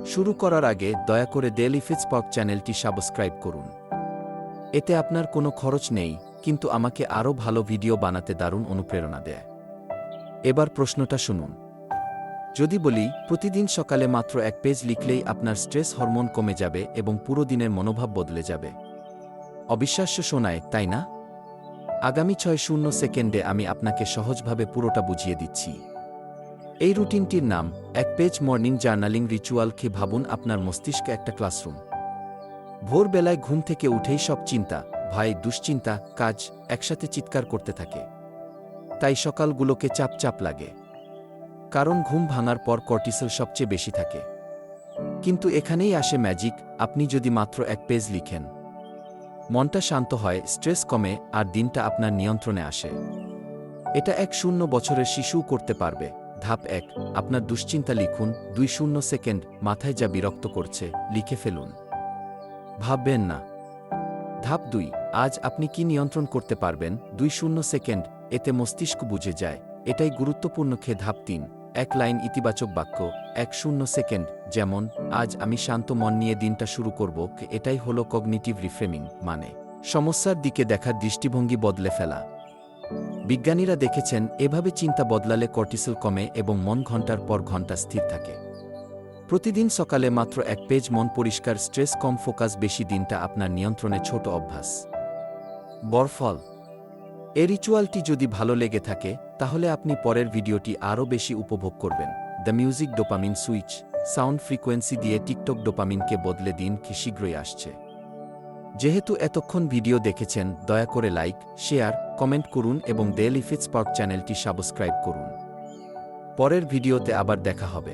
শুরু করার আগে দয়া করে ডেইলি ফিটস্পার্ক চ্যানেলটি সাবস্ক্রাইব করুন। এতে আপনার কোনো খরচ নেই, কিন্তু আমাকে আরও ভালো ভিডিও বানাতে দারুণ অনুপ্রেরণা দেয়। এবার প্রশ্নটা শুনুন। যদি বলি প্রতিদিন সকালে মাত্র 1 পেজ লিখলেই আপনার স্ট্রেস হরমোন কমে যাবে এবং পুরো দিনের মনোভাব বদলে যাবে। অবিশ্বাস্য শোনায়, তাই না? আগামী 60 সেকেন্ডে আমি আপনাকে সহজভাবে পুরোটা বুঝিয়ে দিচ্ছি। এই রুটিনটির নাম 1 পেজ মর্নিং জার্নালিং রিচুয়ালকে ভাবুন আপনার মস্তিষ্ক একটা ক্লাসরুম। ভোরবেলায় ঘুম থেকে উঠেই সব চিন্তা, ভয়, দুশ্চিন্তা, কাজ একসাথে চিৎকার করতে থাকে। তাই সকালগুলোকে চাপ চাপ লাগে। কারণ ঘুম ভাঙার পর কর্টিসল সবচেয়ে বেশি থাকে। কিন্তু এখানেই আসে ম্যাজিক। আপনি যদি মাত্র 1 পেজ লিখেন, মনটা শান্ত হয়, স্ট্রেস কমে আর দিনটা আপনার নিয়ন্ত্রণে আসে। এটা 10 বছরের শিশুও করতে পারবে। ধাপ 1, আপনার দুশ্চিন্তা লিখুন। 20 সেকেন্ড, মাথায় যা বিরক্ত করছে লিখে ফেলুন। ভাববেন না। ধাপ 2, আজ আপনি কি নিয়ন্ত্রণ করতে পারবেন। 20 সেকেন্ড, এতে মস্তিষ্ক বুঝে যায় এটাই গুরুত্বপূর্ণ। ধাপ 3, 1 লাইন ইতিবাচক বাক্য। 10 সেকেন্ড, যেমন আজ আমি শান্ত মন নিয়ে দিনটা শুরু করব। এটাই হলো কগনিটিভ রিফ্রেমিং, মানে সমস্যার দিকে দেখার দৃষ্টিভঙ্গি বদলে ফেলা। বিজ্ঞানীরা দেখেছেন এভাবে চিন্তা বদলালে কর্টিসল কমে এবং মন ঘন্টার পর ঘন্টা স্থির থাকে। প্রতিদিন সকালে মাত্র 1 পেজ, মন পরিষ্কার, স্ট্রেস কম, ফোকাস বেশি, দিনটা আপনার নিয়ন্ত্রণে। ছোট অভ্যাস, বড় ফল। এই রিচুয়ালটি যদি ভালো লেগে থাকে তাহলে আপনি পরের ভিডিওটি আরও বেশি উপভোগ করবেন। The music dopamine switch, sound frequency দিয়ে টিকটক ডোপামিনকে বদলে দিন। কি শীঘ্রই আসছে। যেহেতু এতক্ষণ ভিডিও দেখেছেন, দয়া করে লাইক, শেয়ার, কমেন্ট করুন এবং ডেইলি ফিটস্পার্ক চ্যানেলটি সাবস্ক্রাইব করুন। পরের ভিডিওতে আবার দেখা হবে।